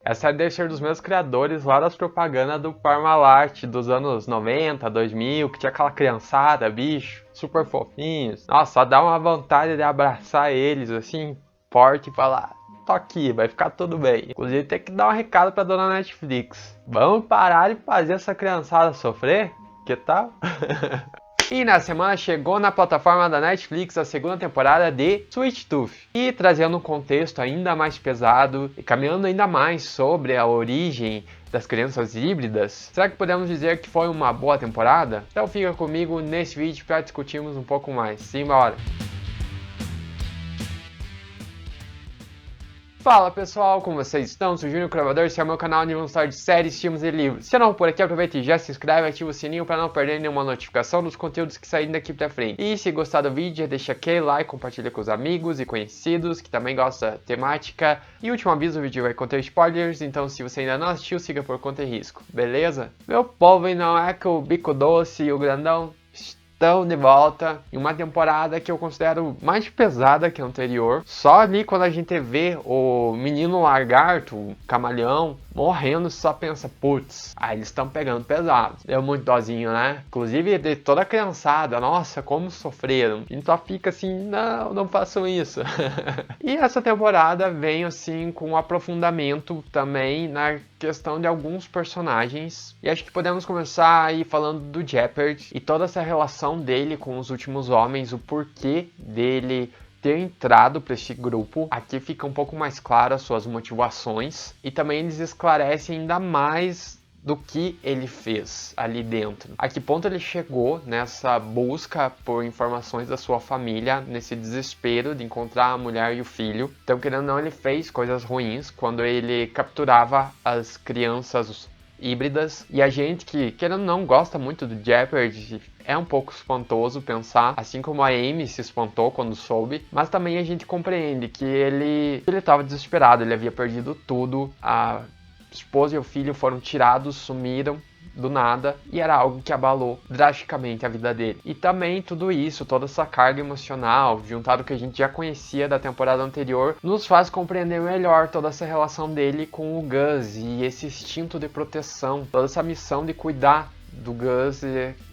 Essa série deve ser dos meus criadores lá das propagandas do Parmalat dos anos 90, 2000, que tinha aquela criançada, bicho, super fofinhos. Nossa, só dá uma vontade de abraçar eles assim, forte e falar: tô aqui, vai ficar tudo bem. Inclusive tem que dar um recado pra dona Netflix. Vamos parar de fazer essa criançada sofrer? Que tal? E na semana chegou na plataforma da Netflix a segunda temporada de Sweet Tooth. E trazendo um contexto ainda mais pesado e caminhando ainda mais sobre a origem das crianças híbridas, será que podemos dizer que foi uma boa temporada? Então fica comigo nesse vídeo para discutirmos um pouco mais. Simbora! Fala pessoal, como vocês estão? Sou o Júnior Cravador, esse é o meu canal onde vamos falar de séries, filmes e livros. Se não por aqui, aproveita e já se inscreve e ativa o sininho para não perder nenhuma notificação dos conteúdos que saírem daqui pra frente. E se gostar do vídeo, já deixa aquele like, compartilha com os amigos e conhecidos que também gostam da temática. E último aviso, o vídeo vai conter spoilers, então se você ainda não assistiu, siga por conta e risco, beleza? Meu povo, e não é que o Bico Doce e o Grandão estão de volta em uma temporada que eu considero mais pesada que a anterior. Só ali quando a gente vê o menino lagarto, o camaleão, morrendo, só pensa, putz, aí eles estão pegando pesado. Deu muito dozinho, né? Inclusive de toda a criançada, nossa, como sofreram. A gente só fica assim, não, não façam isso. E essa temporada vem assim com um aprofundamento também na questão de alguns personagens. E acho que podemos começar aí falando do Shepard e toda essa relação dele com os últimos homens, o porquê dele ter entrado para esse grupo. Aqui fica um pouco mais claro as suas motivações e também eles esclarecem ainda mais do que ele fez ali dentro. A que ponto ele chegou nessa busca por informações da sua família, nesse desespero de encontrar a mulher e o filho. Então, querendo ou não, ele fez coisas ruins quando ele capturava as crianças híbridas. E a gente que, querendo ou não, gosta muito do Shepard, é um pouco espantoso pensar, assim como a Amy se espantou quando soube, mas também a gente compreende que ele estava desesperado, ele havia perdido tudo, a esposa e o filho foram tirados, sumiram do nada, e era algo que abalou drasticamente a vida dele. E também tudo isso, toda essa carga emocional, juntado com que a gente já conhecia da temporada anterior, nos faz compreender melhor toda essa relação dele com o Gus e esse instinto de proteção, toda essa missão de cuidar do Gus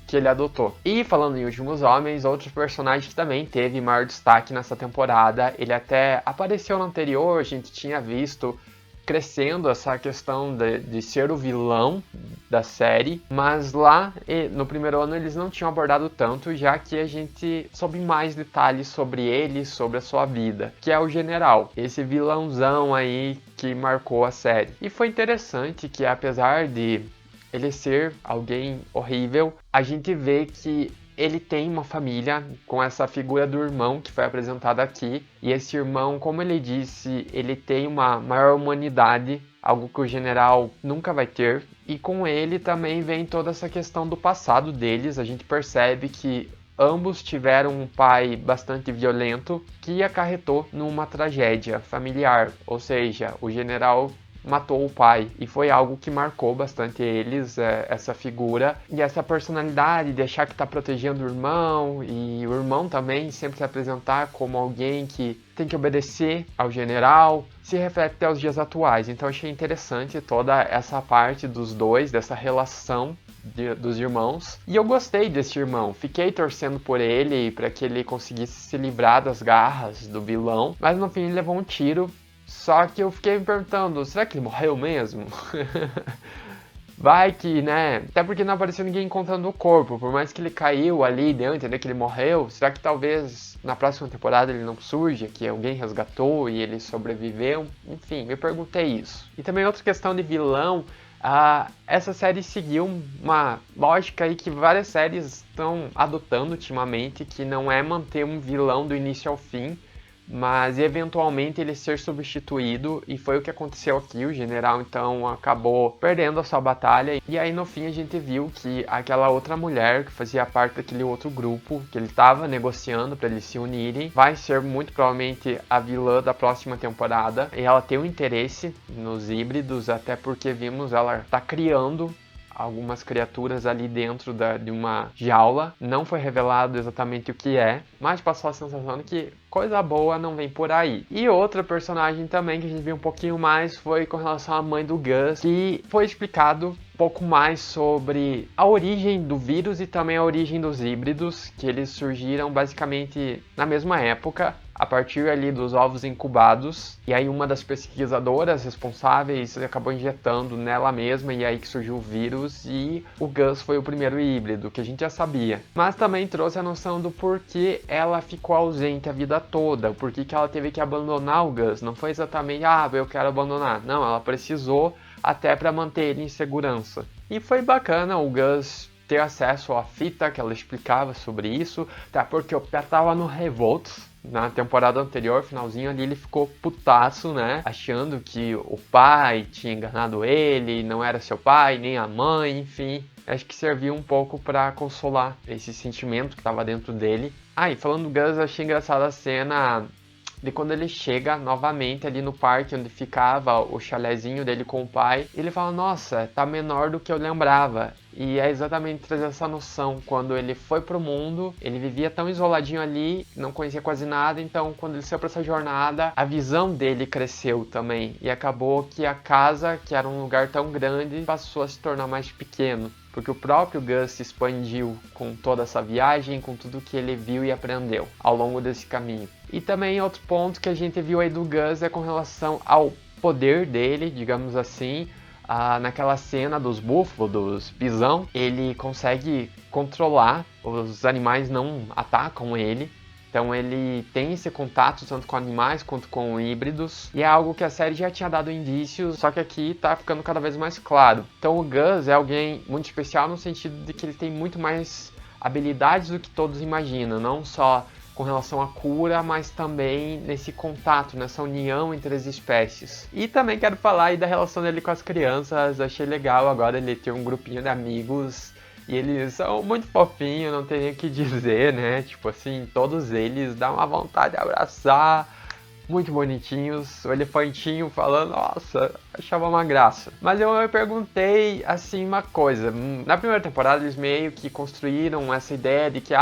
que ele adotou. E falando em Últimos Homens, outros personagens que também teve maior destaque nessa temporada, ele até apareceu no anterior, a gente tinha visto crescendo essa questão de ser o vilão da série, mas lá no primeiro ano eles não tinham abordado tanto, já que a gente soube mais detalhes sobre ele, sobre a sua vida, que é o General, esse vilãozão aí que marcou a série. E foi interessante que, apesar de ele ser alguém horrível, a gente vê que ele tem uma família com essa figura do irmão que foi apresentada aqui. E esse irmão, como ele disse, ele tem uma maior humanidade, algo que o general nunca vai ter. E com ele também vem toda essa questão do passado deles. A gente percebe que ambos tiveram um pai bastante violento que acarretou numa tragédia familiar. Ou seja, o general matou o pai, e foi algo que marcou bastante eles, essa figura e essa personalidade de achar que está protegendo o irmão, e o irmão também sempre se apresentar como alguém que tem que obedecer ao general, se reflete até os dias atuais. Então achei interessante toda essa parte dos dois, dessa relação dos irmãos, e eu gostei desse irmão, fiquei torcendo por ele para que ele conseguisse se livrar das garras do vilão, mas no fim ele levou um tiro. Só que eu fiquei me perguntando, será que ele morreu mesmo? Vai que, né? Até porque não apareceu ninguém encontrando o corpo. Por mais que ele caiu ali, deu a entender que ele morreu, será que talvez na próxima temporada ele não surja, que alguém resgatou e ele sobreviveu? Enfim, me perguntei isso. E também outra questão de vilão, essa série seguiu uma lógica aí que várias séries estão adotando ultimamente, que não é manter um vilão do início ao fim, mas eventualmente ele ser substituído, e foi o que aconteceu aqui. O general então acabou perdendo a sua batalha, e aí no fim a gente viu que aquela outra mulher que fazia parte daquele outro grupo que ele estava negociando para eles se unirem, vai ser muito provavelmente a vilã da próxima temporada, e ela tem um interesse nos híbridos, até porque vimos ela tá criando algumas criaturas ali dentro de uma jaula. Não foi revelado exatamente o que é, mas passou a sensação de que coisa boa não vem por aí. E outra personagem também que a gente viu um pouquinho mais foi com relação à mãe do Gus, que foi explicado um pouco mais sobre a origem do vírus e também a origem dos híbridos, que eles surgiram basicamente na mesma época, a partir ali dos ovos incubados, e aí uma das pesquisadoras responsáveis acabou injetando nela mesma, e aí que surgiu o vírus, e o Gus foi o primeiro híbrido, que a gente já sabia. Mas também trouxe a noção do porquê ela ficou ausente a vida toda, o porquê que ela teve que abandonar o Gus. Não foi exatamente, eu quero abandonar. Não, ela precisou até para manter ele em segurança. E foi bacana o Gus ter acesso à fita que ela explicava sobre isso, até porque o pé tava no Revolts. Na temporada anterior, finalzinho ali, ele ficou putaço, né? Achando que o pai tinha enganado ele, não era seu pai, nem a mãe, enfim. Acho que serviu um pouco para consolar esse sentimento que estava dentro dele. E falando do Gus, eu achei engraçada a cena de quando ele chega novamente ali no parque onde ficava o chalezinho dele com o pai. Ele fala, nossa, tá menor do que eu lembrava. E é exatamente trazer essa noção. Quando ele foi pro mundo, ele vivia tão isoladinho ali, não conhecia quase nada. Então, quando ele saiu pra essa jornada, a visão dele cresceu também. E acabou que a casa, que era um lugar tão grande, passou a se tornar mais pequeno. Porque o próprio Gus se expandiu com toda essa viagem, com tudo que ele viu e aprendeu ao longo desse caminho. E também outro ponto que a gente viu aí do Gus é com relação ao poder dele, digamos assim. Naquela cena dos búfalos, dos bisão, ele consegue controlar, os animais não atacam ele. Então ele tem esse contato tanto com animais quanto com híbridos. E é algo que a série já tinha dado indícios, só que aqui tá ficando cada vez mais claro. Então o Gus é alguém muito especial no sentido de que ele tem muito mais habilidades do que todos imaginam. Não só com relação à cura, mas também nesse contato, nessa união entre as espécies. E também quero falar aí da relação dele com as crianças. Achei legal agora ele ter um grupinho de amigos. E eles são muito fofinhos, não tem nem o que dizer, né? Tipo assim, todos eles dão uma vontade de abraçar, muito bonitinhos. O elefantinho falando, nossa, achava uma graça. Mas eu me perguntei, assim, uma coisa. Na primeira temporada eles meio que construíram essa ideia de que,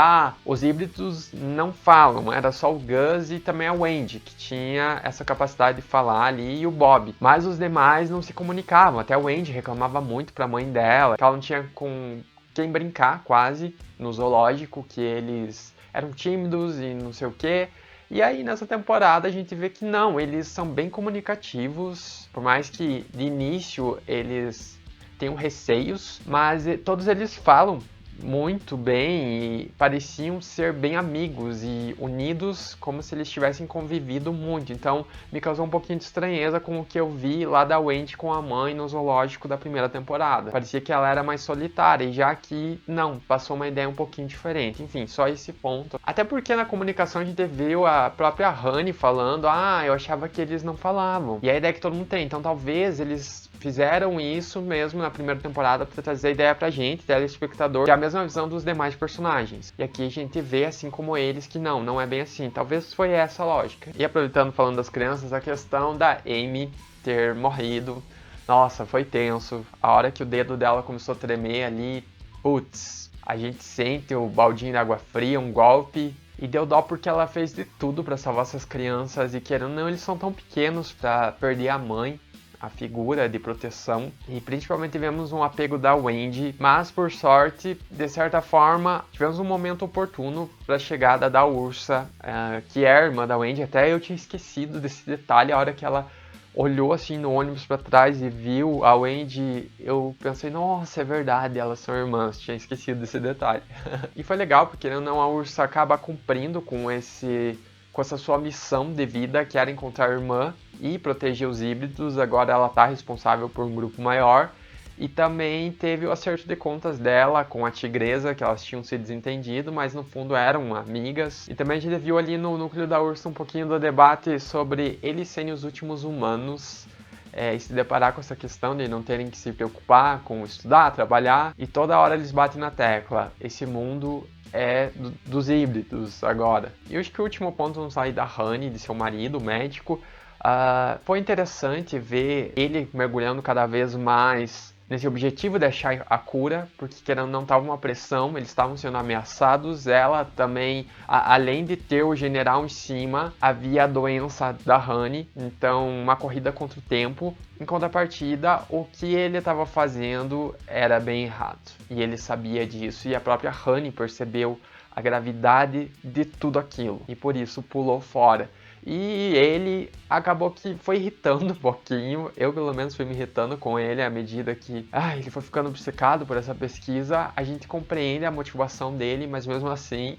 os híbridos não falam. Era só o Gus e também a Wendy, que tinha essa capacidade de falar ali, e o Bob. Mas os demais não se comunicavam. Até a Wendy reclamava muito pra mãe dela, que ela não tinha com quem brincar quase no zoológico, que eles eram tímidos e não sei o que. E aí nessa temporada a gente vê que não, eles são bem comunicativos, por mais que de início eles tenham receios, mas todos eles falam muito bem e pareciam ser bem amigos e unidos, como se eles tivessem convivido muito. Então me causou um pouquinho de estranheza com o que eu vi lá da Wendy com a mãe no zoológico da primeira temporada. Parecia que ela era mais solitária, e já aqui não, passou uma ideia um pouquinho diferente. Enfim, só esse ponto. Até porque na comunicação a gente viu a própria Honey falando, eu achava que eles não falavam. E a ideia que todo mundo tem, então talvez eles fizeram isso mesmo na primeira temporada para trazer a ideia pra gente, telespectador, que é a mesma visão dos demais personagens. E aqui a gente vê, assim como eles, que não é bem assim. Talvez foi essa a lógica. E aproveitando, falando das crianças, a questão da Amy ter morrido. Nossa, foi tenso. A hora que o dedo dela começou a tremer ali, putz, a gente sente o baldinho de água fria, um golpe. E deu dó porque ela fez de tudo para salvar essas crianças. E querendo ou não, eles são tão pequenos para perder a mãe, a figura de proteção, e principalmente tivemos um apego da Wendy, mas por sorte, de certa forma, tivemos um momento oportuno para a chegada da Ursa, que é a irmã da Wendy. Até eu tinha esquecido desse detalhe. A hora que ela olhou assim no ônibus para trás e viu a Wendy, eu pensei, nossa, é verdade, elas são irmãs, tinha esquecido desse detalhe. E foi legal, porque não, a Ursa acaba cumprindo com essa sua missão de vida, que era encontrar a irmã e proteger os híbridos. Agora ela está responsável por um grupo maior. E também teve o acerto de contas dela com a tigresa, que elas tinham se desentendido, mas no fundo eram amigas. E também a gente viu ali no núcleo da Ursa um pouquinho do debate sobre eles serem os últimos humanos, e se deparar com essa questão de não terem que se preocupar com estudar, trabalhar. E toda hora eles batem na tecla, esse mundo é dos híbridos agora. E eu acho que o último ponto, vamos sair da Honey, de seu marido, o médico. Foi interessante ver ele mergulhando cada vez mais nesse objetivo de achar a cura, porque querendo ou não estava uma pressão, eles estavam sendo ameaçados. Ela também, além de ter o general em cima, havia a doença da Honey, então uma corrida contra o tempo. Em contrapartida, o que ele estava fazendo era bem errado, e ele sabia disso, e a própria Honey percebeu a gravidade de tudo aquilo, e por isso pulou fora. E ele acabou que foi irritando um pouquinho, eu pelo menos fui me irritando com ele à medida que ele foi ficando obcecado por essa pesquisa. A gente compreende a motivação dele, mas mesmo assim,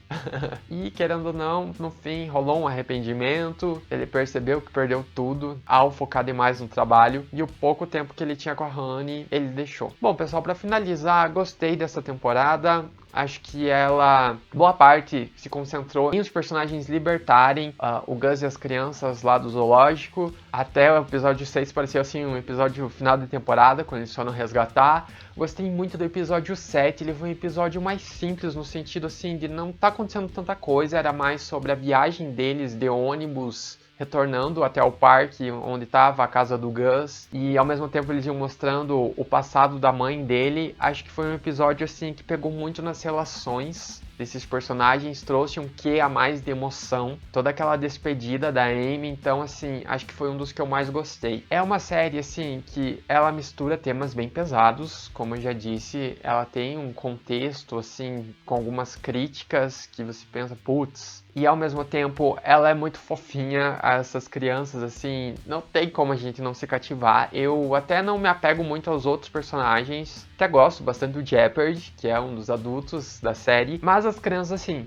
e querendo ou não, no fim rolou um arrependimento, ele percebeu que perdeu tudo ao focar demais no trabalho, e o pouco tempo que ele tinha com a Honey, ele deixou. Bom pessoal, para finalizar, gostei dessa temporada. Acho que ela, boa parte, se concentrou em os personagens libertarem o Gus e as crianças lá do zoológico. Até o episódio 6 parecia assim um episódio final de temporada, quando eles foram resgatar. Gostei muito do episódio 7, ele foi um episódio mais simples, no sentido assim de não tá acontecendo tanta coisa, era mais sobre a viagem deles de ônibus, retornando até o parque onde estava a casa do Gus, e ao mesmo tempo eles iam mostrando o passado da mãe dele. Acho que foi um episódio assim que pegou muito nas relações desses personagens, trouxe um quê a mais de emoção, toda aquela despedida da Amy. Então assim, acho que foi um dos que eu mais gostei. É uma série assim que ela mistura temas bem pesados, como eu já disse, ela tem um contexto assim com algumas críticas que você pensa, putz, e ao mesmo tempo ela é muito fofinha. Essas crianças assim, não tem como a gente não se cativar. Eu até não me apego muito aos outros personagens, até gosto bastante do Jeopardy, que é um dos adultos da série, mas as crianças assim,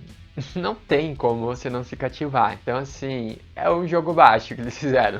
não tem como você não se cativar. Então assim, é um jogo baixo que eles fizeram.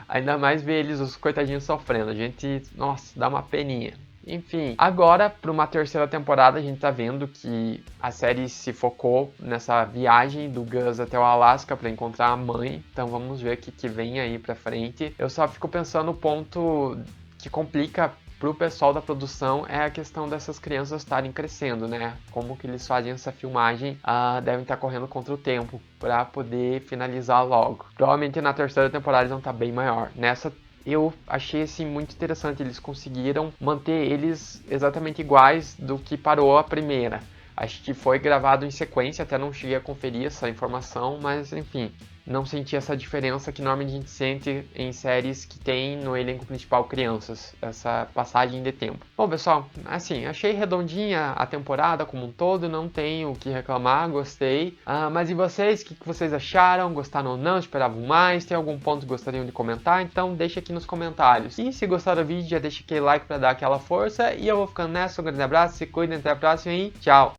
Ainda mais ver eles, os coitadinhos, sofrendo. A gente, nossa, dá uma peninha. Enfim, agora para uma terceira temporada a gente tá vendo que a série se focou nessa viagem do Gus até o Alasca para encontrar a mãe. Então vamos ver o que vem aí pra frente. Eu só fico pensando, o ponto que complica pro pessoal da produção é a questão dessas crianças estarem crescendo, né? Como que eles fazem essa filmagem, devem estar correndo contra o tempo para poder finalizar logo. Provavelmente na terceira temporada eles vão estar bem maior. Nessa eu achei assim muito interessante, eles conseguiram manter eles exatamente iguais do que parou a primeira. Acho que foi gravado em sequência, até não cheguei a conferir essa informação, mas enfim, não senti essa diferença que normalmente a gente sente em séries que tem no elenco principal crianças, essa passagem de tempo. Bom pessoal, assim, achei redondinha a temporada como um todo, não tenho o que reclamar, gostei. Mas e vocês, o que vocês acharam? Gostaram ou não? Esperavam mais? Tem algum ponto que gostariam de comentar? Então deixa aqui nos comentários. E se gostaram do vídeo, já deixa aquele like para dar aquela força, e eu vou ficando nessa, um grande abraço, se cuidem, até a próxima e tchau!